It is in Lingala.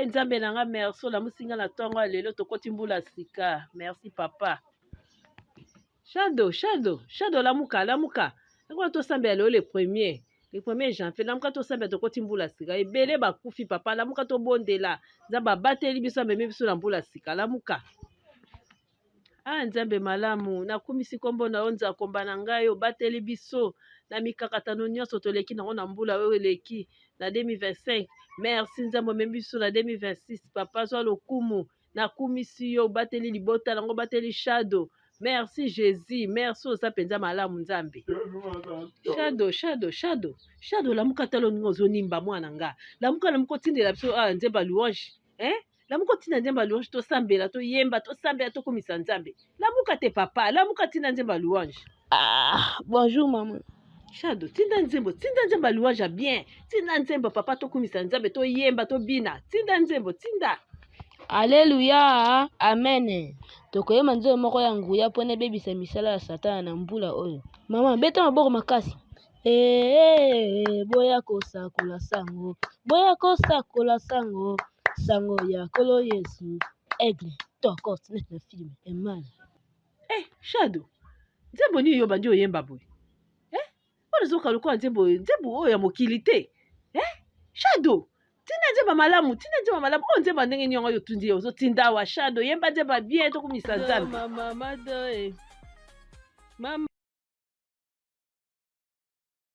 nzambe na nga merci olamusinga na ntongo ya lelo tokoti mbula sika. Merci papa. Shadow lamuka nakola tosambela lelo le 1er janvier lamuka tosambela tokoti mbula sika ebele bakufi papa lamuka tobondela nzambe abateli biso amemi biso na mbula sika lamuka. Nzambe malamu nakumisi nkombo na yo nzela komba na ngai obateli biso na mikakatano nyonso toleki nango na mbula oyo eleki na 2025. Merci nzambe omemi biso na 2026 papa zwa lokumu nakumisi yo obateli libota nango obateli Shadow. Merci Jésus, merci oza penza malamu nzambe. Shadow lamuka talo ningo ozonimba mwana nga lamuka otindela biso nzemba louange lamuka otinda nzemba louange tosambela toyemba tosambela tokumisa nzambe lamuka te papa lamuka tinda nzemba louange. Bonjour maman. Shadow tinda nzemba louange bien tinda nzemba papa tokumisa nzambe toyemba tobina tinda nzembo tinda. Alléluia, amen. Tokoyema nzembo moko ya nguya mpona ebebisa misala ya satana na mbula oyo. Mama beta maboko makasi. Boya kosakola sango. Boya kosakola sango. Sango ya kolo Yesu. Aigle, tokot net na film. Amen. Shadow. Nzembo ni yo bandi oyemba boy. Wana zoka lokola nzembo oyo ya mokili te. Shadow. Tina nzemba malamu. O nzemba ndenge ni yango yo tundi yo ozotinda wa Shadow yemba nzemba bien tokumisa nzambe. Mama.